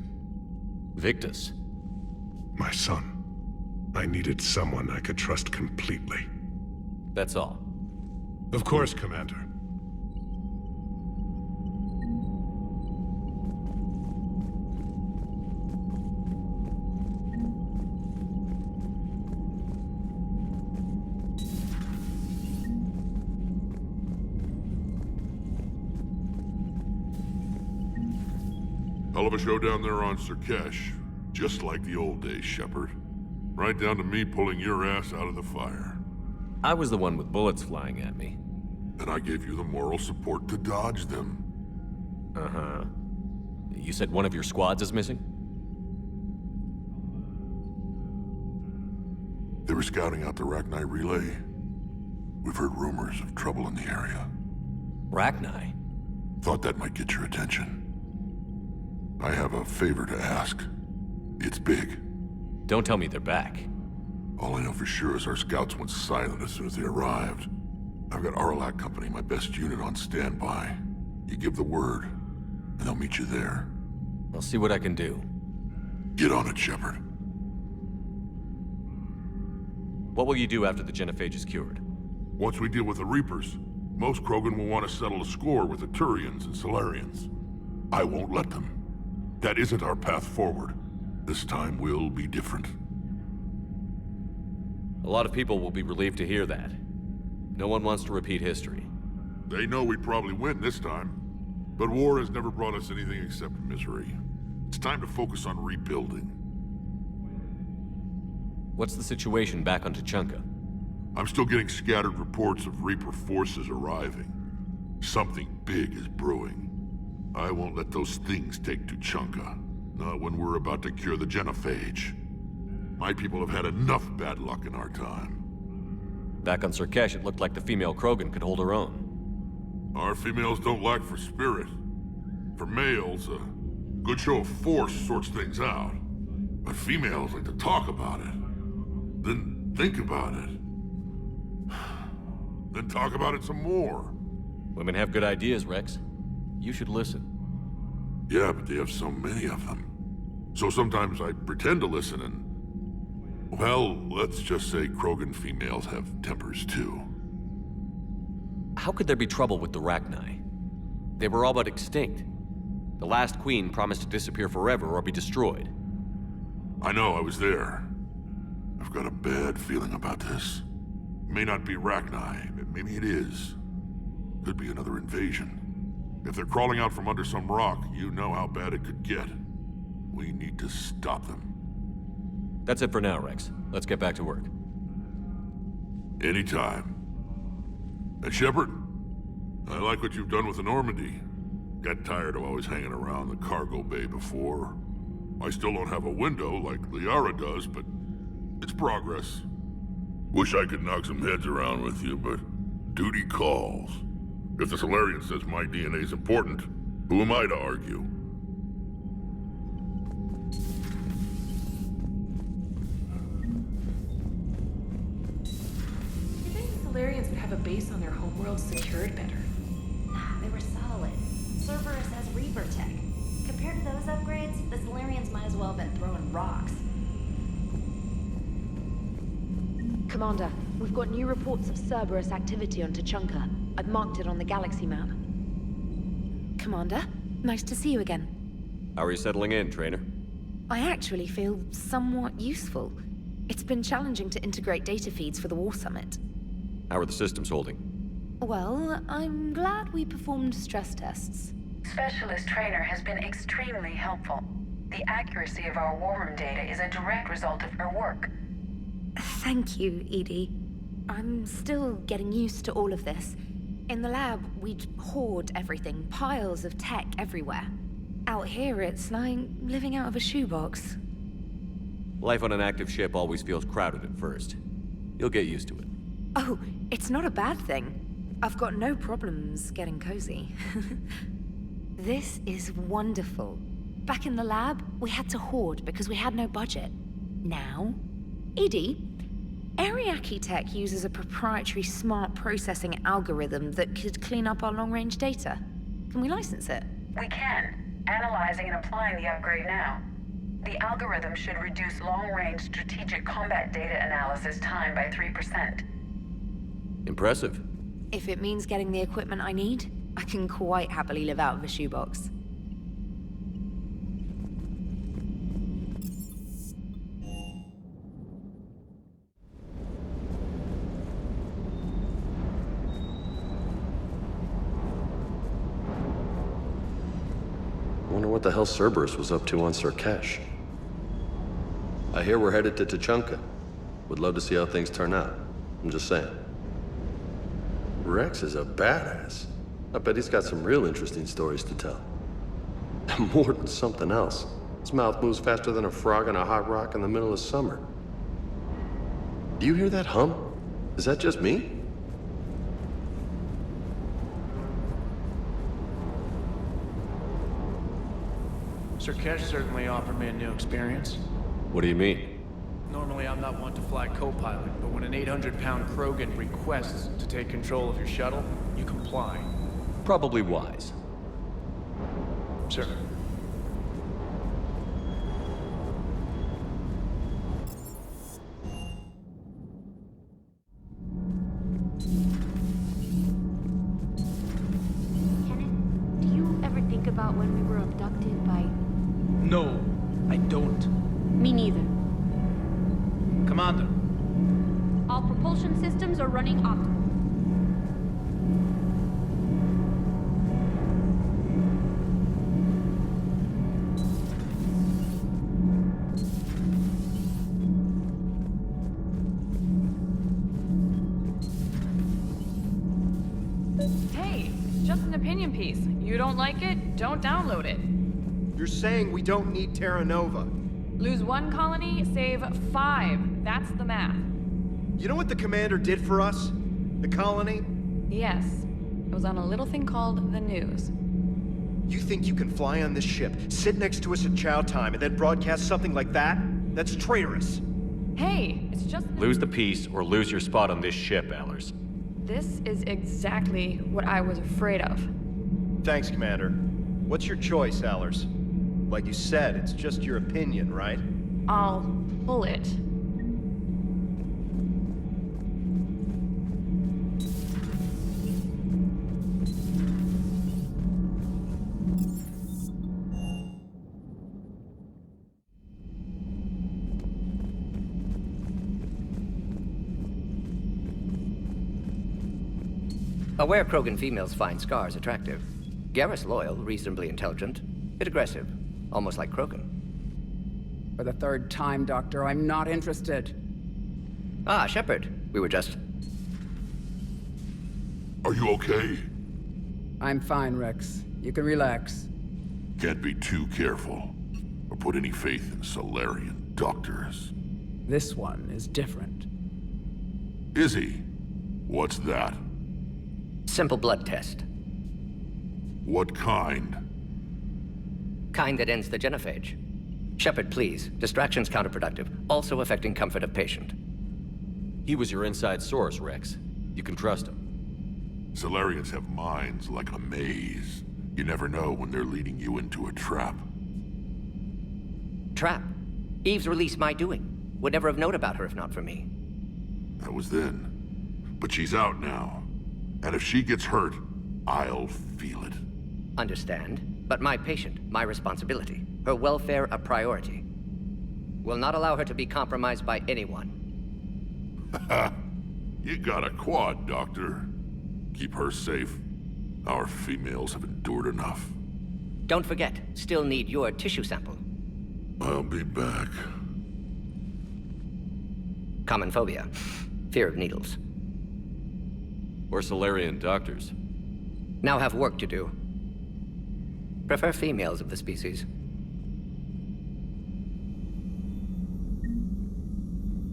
Victus? My son. I needed someone I could trust completely. That's all. Of course, Commander. Hell of a show down there on H.D.R. Just like the old days, Shepard. Right down to me pulling your ass out of the fire. I was the one with bullets flying at me. And I gave you the moral support to dodge them. Uh-huh. You said one of your squads is missing? They were scouting out the Rachni relay. We've heard rumors of trouble in the area. Rachni? Thought that might get your attention. I have a favor to ask. It's big. Don't tell me they're back. All I know for sure is our scouts went silent as soon as they arrived. I've got Arlac Company, my best unit, on standby. You give the word, and they'll meet you there. I'll see what I can do. Get on it, Shepard. What will you do after the Genophage is cured? Once we deal with the Reapers, most Krogan will want to settle a score with the Turians and Solarians. I won't let them. That isn't our path forward. This time will be different. A lot of people will be relieved to hear that. No one wants to repeat history. They know we'd probably win this time. But war has never brought us anything except misery. It's time to focus on rebuilding. What's the situation back on Tuchanka? I'm still getting scattered reports of Reaper forces arriving. Something big is brewing. I won't let those things take Tuchanka. Not when we're about to cure the Genophage. My people have had enough bad luck in our time. Back on H.D.R., it looked like the female Krogan could hold her own. Our females don't lack for spirit. For males, a good show of force sorts things out. But females like to talk about it. Then think about it. Then talk about it some more. Women have good ideas, Rex. You should listen. Yeah, but they have so many of them. So sometimes I pretend to listen and... Well, let's just say Krogan females have tempers too. How could there be trouble with the Rachni? They were all but extinct. The last queen promised to disappear forever or be destroyed. I know, I was there. I've got a bad feeling about this. May not be Rachni, but maybe it is. Could be another invasion. If they're crawling out from under some rock, you know how bad it could get. We need to stop them. That's it for now, Rex. Let's get back to work. Anytime. And Shepard, I like what you've done with the Normandy. Got tired of always hanging around the cargo bay before. I still don't have a window like Liara does, but it's progress. Wish I could knock some heads around with you, but duty calls. If the Solarian says my DNA's important, who am I to argue? You'd think the Solarians would have a base on their homeworld secured better. They were solid. Cerberus has Reaper tech. Compared to those upgrades, the Solarians might as well have been throwing rocks. Commander, we've got new reports of Cerberus activity on Tuchanka. I've marked it on the galaxy map. Commander, nice to see you again. How are you settling in, Trainer? I actually feel somewhat useful. It's been challenging to integrate data feeds for the War Summit. How are the systems holding? Well, I'm glad we performed stress tests. Specialist Trainer has been extremely helpful. The accuracy of our war room data is a direct result of her work. Thank you, Edie. I'm still getting used to all of this. In the lab, we'd hoard everything, piles of tech everywhere. Out here, it's like living out of a shoebox. Life on an active ship always feels crowded at first. You'll get used to it. Oh, it's not a bad thing. I've got no problems getting cozy. This is wonderful. Back in the lab, we had to hoard because we had no budget. Now, Edie, Ariake Tech uses a proprietary smart processing algorithm that could clean up our long-range data. Can we license it? We can. Analyzing and applying the upgrade now. The algorithm should reduce long-range strategic combat data analysis time by 3%. Impressive. If it means getting the equipment I need, I can quite happily live out of a shoebox. Wonder what the hell Cerberus was up to on H. I hear we're headed to Tuchanka. Would love to see how things turn out. I'm just saying. Rex is a badass. I bet he's got some real interesting stories to tell. And more than something else. His mouth moves faster than a frog on a hot rock in the middle of summer. Do you hear that hum? Is that just me? Sir Kesh certainly offered me a new experience. What do you mean? Normally I'm not one to fly co-pilot, but when an 800-pound Krogan requests to take control of your shuttle, you comply. Probably wise. Sir. Kenneth, do you ever think about when we were abducted by... No, I don't. Me neither. Commander. All propulsion systems are running optimal. Hey, just an opinion piece. You don't like it? Don't download it. You're saying we don't need Terra Nova. Lose 1 colony, save 5. That's the math. You know what the commander did for us? The colony? Yes. It was on a little thing called the news. You think you can fly on this ship, sit next to us at chow time, and then broadcast something like that? That's traitorous. Hey, it's just... Lose the peace or lose your spot on this ship, Allers. This is exactly what I was afraid of. Thanks, Commander. What's your choice, Allers? Like you said, it's just your opinion, right? I'll pull it. Aware Krogan females find scars attractive. Garrus loyal, reasonably intelligent, bit aggressive, almost like Krogan. For the 3rd time, Doctor, I'm not interested. Ah, Shepard. We were just... Are you okay? I'm fine, Rex. You can relax. Can't be too careful, or put any faith in Solarian doctors. This one is different. Is he? What's that? Simple blood test. What kind? Kind that ends the genophage. Shepard, please. Distraction's counterproductive, also affecting comfort of patient. He was your inside source, Rex. You can trust him. Solarians have minds like a maze. You never know when they're leading you into a trap. Trap? Eve's release my doing. Would never have known about her if not for me. That was then. But she's out now. And if she gets hurt, I'll feel it. Understand. But my patient, my responsibility. Her welfare a priority. Will not allow her to be compromised by anyone. You got a quad, Doctor. Keep her safe. Our females have endured enough. Don't forget, still need your tissue sample. I'll be back. Common phobia. Fear of needles. Or Solarian doctors. Now have work to do. Prefer females of the species.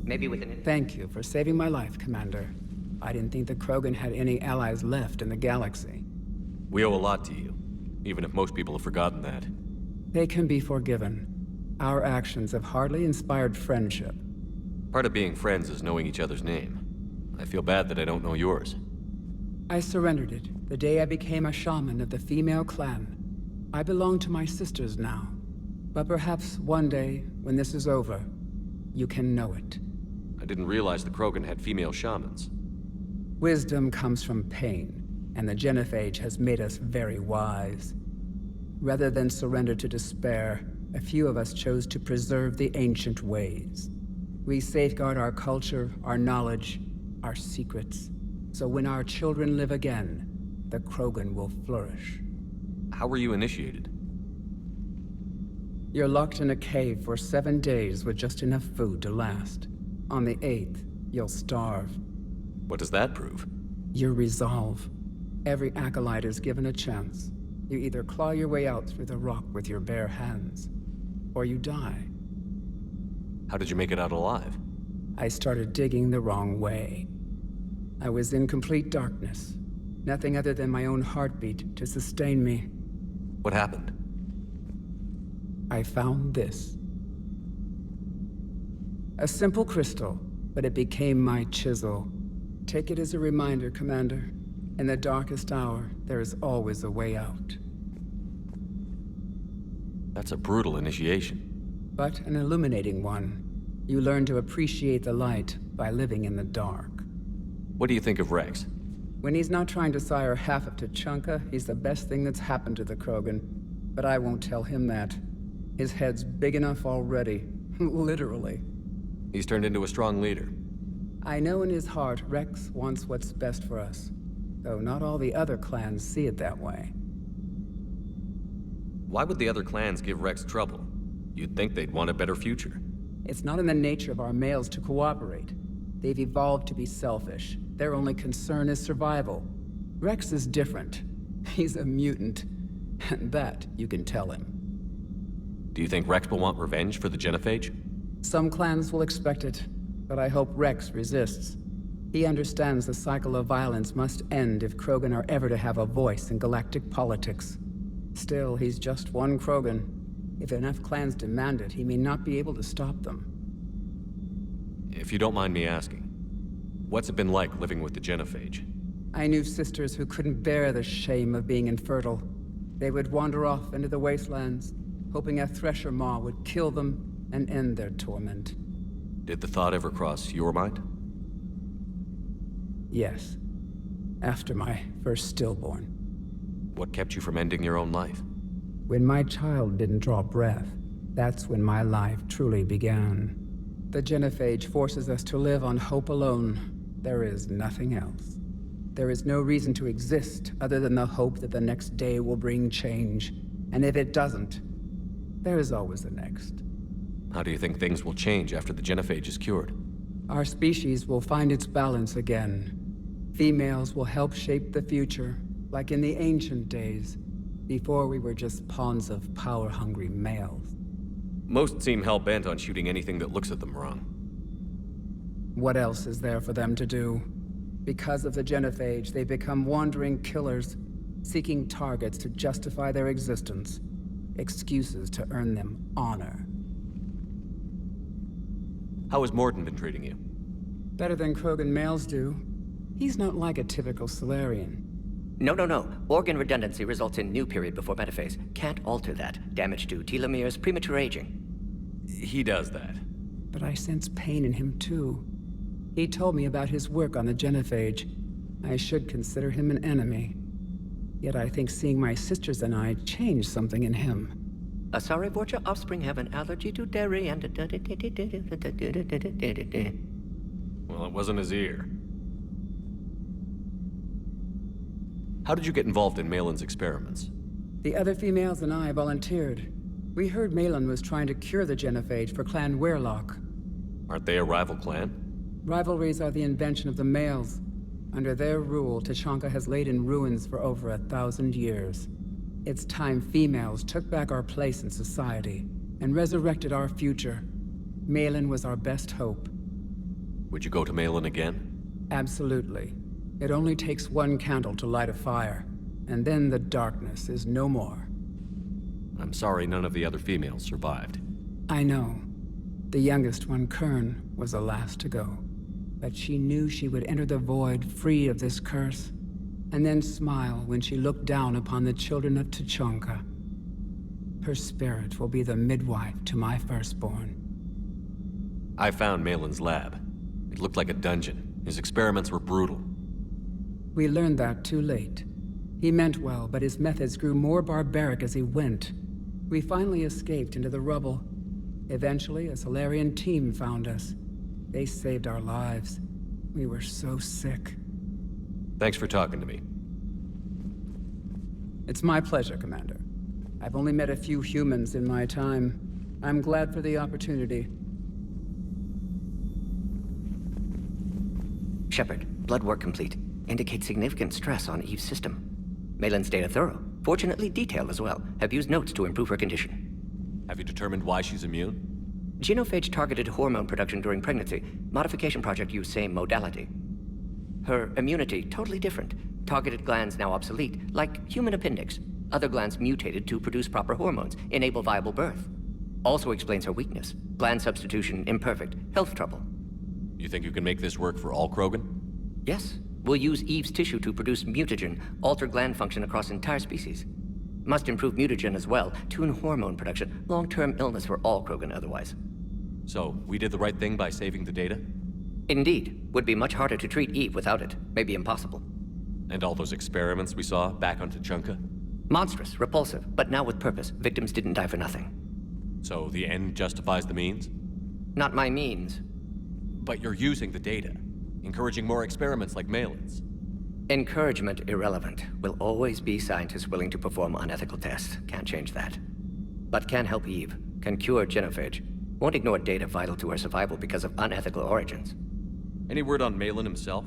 Maybe with an... Thank you for saving my life, Commander. I didn't think the Krogan had any allies left in the galaxy. We owe a lot to you, even if most people have forgotten that. They can be forgiven. Our actions have hardly inspired friendship. Part of being friends is knowing each other's name. I feel bad that I don't know yours. I surrendered it the day I became a shaman of the female clan. I belong to my sisters now. But perhaps one day, when this is over, you can know it. I didn't realize the Krogan had female shamans. Wisdom comes from pain, and the F.I.H has made us very wise. Rather than surrender to despair, a few of us chose to preserve the ancient ways. We safeguard our culture, our knowledge, our secrets. So when our children live again, the Krogan will flourish. How were you initiated? You're locked in a cave for 7 days with just enough food to last. On the 8th, you'll starve. What does that prove? Your resolve. Every acolyte is given a chance. You either claw your way out through the rock with your bare hands, or you die. How did you make it out alive? I started digging the wrong way. I was in complete darkness. Nothing other than my own heartbeat to sustain me. What happened? I found this. A simple crystal, but it became my chisel. Take it as a reminder, Commander. In the darkest hour, there is always a way out. That's a brutal initiation. But an illuminating one. You learn to appreciate the light by living in the dark. What do you think of Rex? When he's not trying to sire half of Tuchanka, he's the best thing that's happened to the Krogan. But I won't tell him that. His head's big enough already. Literally. He's turned into a strong leader. I know in his heart Rex wants what's best for us. Though not all the other clans see it that way. Why would the other clans give Rex trouble? You'd think they'd want a better future. It's not in the nature of our males to cooperate. They've evolved to be selfish. Their only concern is survival. Rex is different. He's a mutant. And that you can tell him. Do you think Rex will want revenge for the F.I.H? Some clans will expect it, but I hope Rex resists. He understands the cycle of violence must end if Krogan are ever to have a voice in galactic politics. Still, he's just one Krogan. If enough clans demand it, he may not be able to stop them. If you don't mind me asking, what's it been like living with the F.I.H? I knew sisters who couldn't bear the shame of being infertile. They would wander off into the wastelands, hoping a Thresher Maw would kill them and end their torment. Did the thought ever cross your mind? Yes. After my first stillborn. What kept you from ending your own life? When my child didn't draw breath, that's when my life truly began. The F.I.H forces us to live on hope alone. There is nothing else. There is no reason to exist other than the hope that the next day will bring change. And if it doesn't, there is always the next. How do you think things will change after the F.I.H is cured? Our species will find its balance again. Females will help shape the future, like in the ancient days, before we were just pawns of power-hungry males. Most seem hell-bent on shooting anything that looks at them wrong. What else is there for them to do? Because of the F.I.H, they become wandering killers, seeking targets to justify their existence, excuses to earn them honor. How has Morden been treating you? Better than Krogan males do. He's not like a typical Solarian. No. Organ redundancy results in new period before metaphase. Can't alter that. Damage to telomeres, premature aging. He does that. But I sense pain in him too. He told me about his work on the F.I.H. I should consider him an enemy. Yet I think seeing my sisters and I changed something in him. Asari Vorcha offspring have an allergy to dairy and... Well, it wasn't his ear. How did you get involved in Malin's experiments? The other females and I volunteered. We heard Malin was trying to cure the F.I.H for Clan Weirlock. Aren't they a rival clan? Rivalries are the invention of the males. Under their rule, Tuchanka has laid in ruins for over 1,000 years. It's time females took back our place in society and resurrected our future. Malin was our best hope. Would you go to Malin again? Absolutely. It only takes one candle to light a fire, and then the darkness is no more. I'm sorry none of the other females survived. I know. The youngest one, Kern, was the last to go. But she knew she would enter the void free of this curse. and then smile when she looked down upon the children of Tuchanka. Her spirit will be the midwife to my firstborn. I found Malin's lab. It looked like a dungeon. His experiments were brutal. We learned that too late. He meant well, but his methods grew more barbaric as he went. We finally escaped into the rubble. Eventually, a Solarian team found us. They saved our lives. We were so sick. Thanks for talking to me. It's my pleasure, Commander. I've only met a few humans in my time. I'm glad for the opportunity. Shepard, blood work complete. Indicates significant stress on Eve's system. Malin's data thorough. Fortunately detailed as well. Have used notes to improve her condition. Have you determined why she's immune? Genophage targeted hormone production during pregnancy. Modification project used same modality. Her immunity totally different. Targeted glands now obsolete, like human appendix. Other glands mutated to produce proper hormones, enable viable birth. Also explains her weakness. Gland substitution imperfect. Health trouble. You think you can make this work for all Krogan? Yes. We'll use Eve's tissue to produce mutagen, alter gland function across entire species. Must improve mutagen as well, tune hormone production, long-term illness for all Krogan otherwise. So, we did the right thing by saving the data? Indeed. Would be much harder to treat Eve without it. Maybe impossible. And all those experiments we saw back on Tuchanka? Monstrous, repulsive, but now with purpose. Victims didn't die for nothing. So the end justifies the means? Not my means. But you're using the data, encouraging more experiments like Malin's. Encouragement irrelevant. Will always be scientists willing to perform unethical tests. Can't change that. But can help Eve. Can cure genophage. Won't ignore data vital to her survival because of unethical origins. Any word on Malin himself?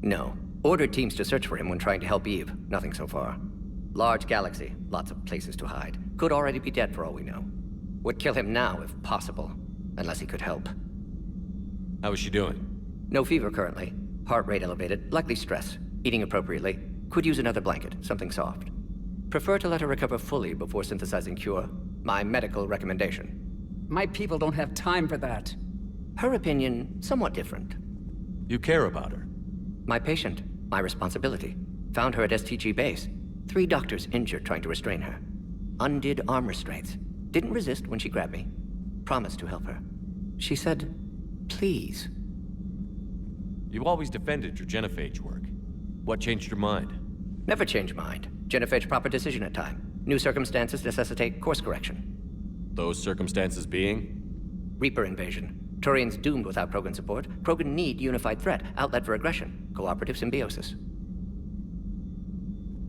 No. Ordered teams to search for him when trying to help Eve. Nothing so far. Large galaxy. Lots of places to hide. Could already be dead for all we know. Would kill him now if possible. Unless he could help. How is she doing? No fever currently. Heart rate elevated. Likely stress. Eating appropriately. Could use another blanket. Something soft. Prefer to let her recover fully before synthesizing cure. My medical recommendation. My people don't have time for that. Her opinion, somewhat different. You care about her? My patient. My responsibility. Found her at STG base. 3 doctors injured trying to restrain her. Undid arm restraints. Didn't resist when she grabbed me. Promised to help her. She said, please. You always defended your genophage work. What changed your mind? Never change mind. Genophage proper decision at time. New circumstances necessitate course correction. Those circumstances being? Reaper invasion. Turians doomed without Krogan support. Krogan need unified threat, outlet for aggression. Cooperative symbiosis.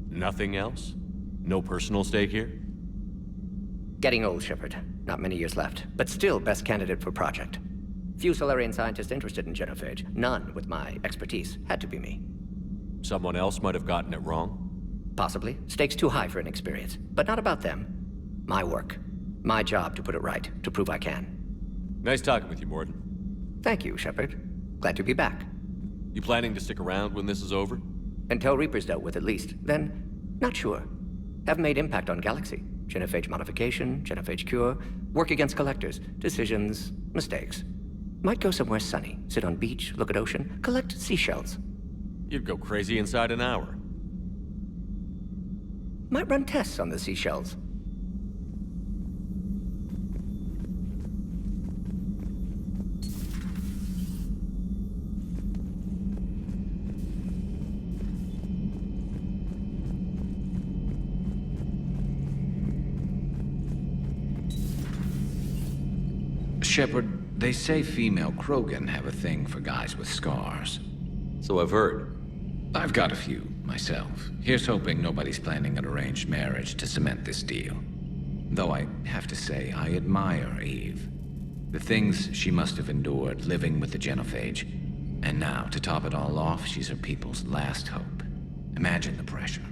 Nothing else? No personal stake here? Getting old, Shepard. Not many years left, but still best candidate for project. Few Solarian scientists interested in genophage. None with my expertise. Had to be me. Someone else might have gotten it wrong? Possibly. Stakes too high for inexperience. But not about them. My work. My job to put it right. To prove I can. Nice talking with you, Morden. Thank you, Shepard. Glad to be back. You planning to stick around when this is over? Until Reaper's dealt with at least. Then, not sure. Have made impact on Galaxy. Genophage modification, genophage cure, work against collectors, decisions, mistakes. Might go somewhere sunny, sit on beach, look at ocean, collect seashells. You'd go crazy inside an hour. Might run tests on the seashells. Shepard, they say female Krogan have a thing for guys with scars. So I've heard. I've got a few, myself. Here's hoping nobody's planning an arranged marriage to cement this deal. Though I have to say, I admire Eve. The things she must have endured living with the genophage. And now, to top it all off, she's her people's last hope. Imagine the pressure.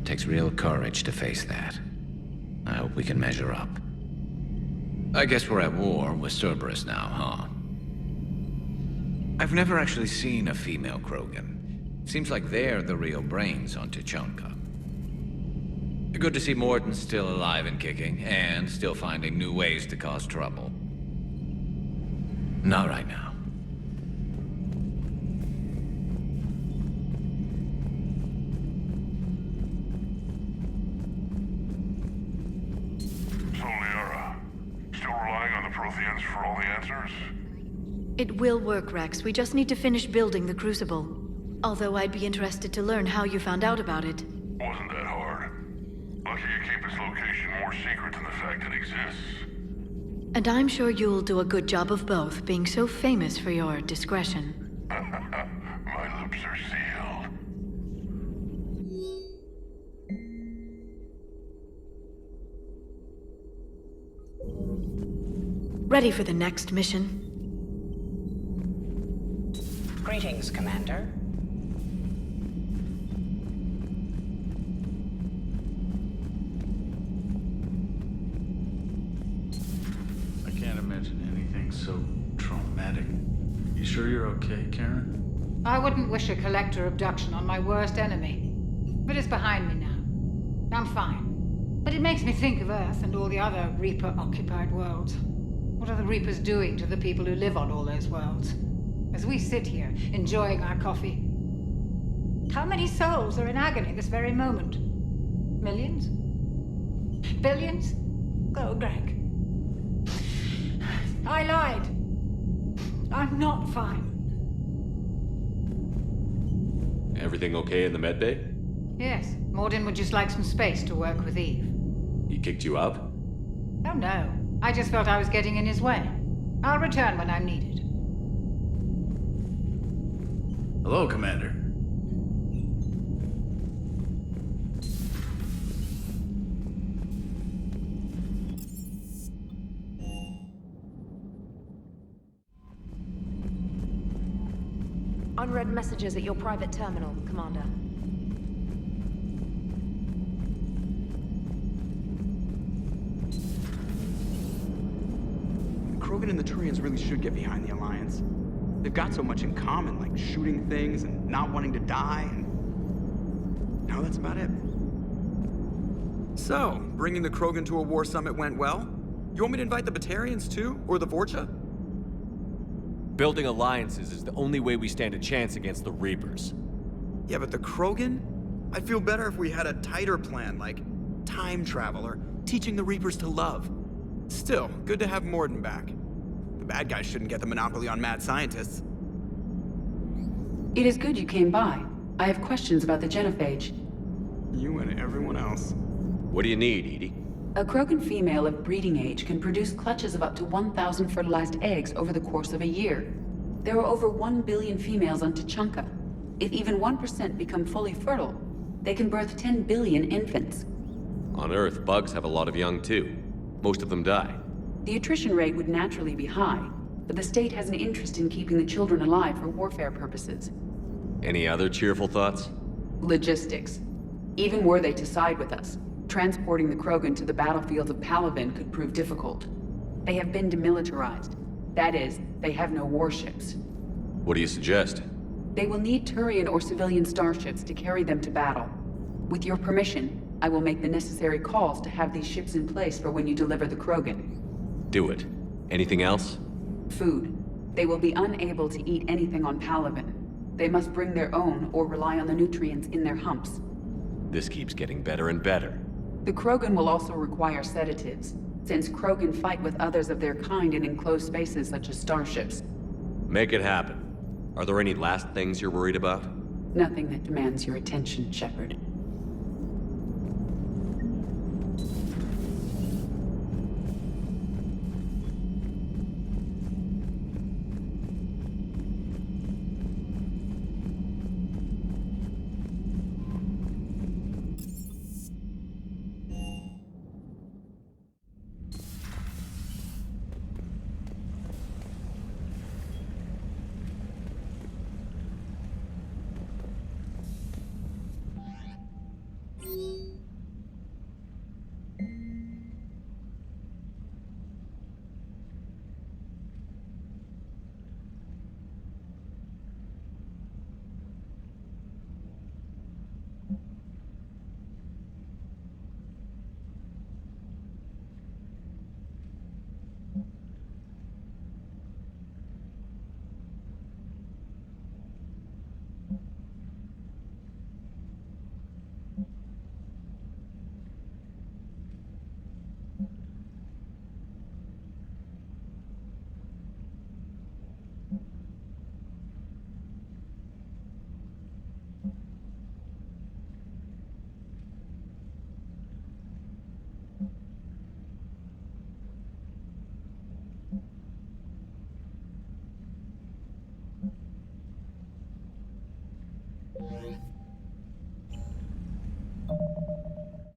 Takes real courage to face that. I hope we can measure up. I guess we're at war with Cerberus now, huh? I've never actually seen a female Krogan. Seems like they're the real brains on Tuchanka. Good to see Morden's still alive and kicking, and still finding new ways to cause trouble. Not right now. for all the answers? It will work, Rex. We just need to finish building the Crucible. Although I'd be interested to learn how you found out about it. Wasn't that hard. Lucky you keep its location more secret than the fact it exists. And I'm sure you'll do a good job of both, being so famous for your discretion. My lips are sealed. Ready for the next mission? Greetings, Commander. I can't imagine anything so traumatic. You sure you're okay, Karen? I wouldn't wish a collector abduction on my worst enemy. But it's behind me now. I'm fine. But it makes me think of Earth and all the other Reaper-occupied worlds. What are the Reapers doing to the people who live on all those worlds? As we sit here, enjoying our coffee. How many souls are in agony this very moment? Millions? Billions? Go, Greg. I lied. I'm not fine. Everything okay in the med bay? Yes, Morden would just like some space to work with Eve. He kicked you out? Oh no, I just felt I was getting in his way. I'll return when I'm needed. Hello, Commander. Unread messages at your private terminal, Commander. Krogan and the Turians really should get behind the Alliance. They've got so much in common, like shooting things and not wanting to die, and now that's about it. So, bringing the Krogan to a war summit went well? You want me to invite the Batarians too, or the Vorcha? Building alliances is the only way we stand a chance against the Reapers. Yeah, but the Krogan? I'd feel better if we had a tighter plan, like time travel or teaching the Reapers to love. Still, good to have Morden back. The bad guys shouldn't get the monopoly on mad scientists. It is good you came by. I have questions about the Genophage. You and everyone else. What do you need, Edie? A Krogan female of breeding age can produce clutches of up to 1,000 fertilized eggs over the course of a year. There are over 1 billion females on Tuchanka. If even 1% become fully fertile, they can birth 10 billion infants. On Earth, bugs have a lot of young too. Most of them die. The attrition rate would naturally be high, but the state has an interest in keeping the children alive for warfare purposes. Any other cheerful thoughts? Logistics. Even were they to side with us, transporting the Krogan to the battlefields of Palaven could prove difficult. They have been demilitarized. That is, they have no warships. What do you suggest? They will need Turian or civilian starships to carry them to battle. With your permission, I will make the necessary calls to have these ships in place for when you deliver the Krogan. Do it. Anything else? Food. They will be unable to eat anything on Palaven. They must bring their own or rely on the nutrients in their humps. This keeps getting better and better. The Krogan will also require sedatives, since Krogan fight with others of their kind in enclosed spaces such as starships. Make it happen. Are there any last things you're worried about? Nothing that demands your attention, Shepard.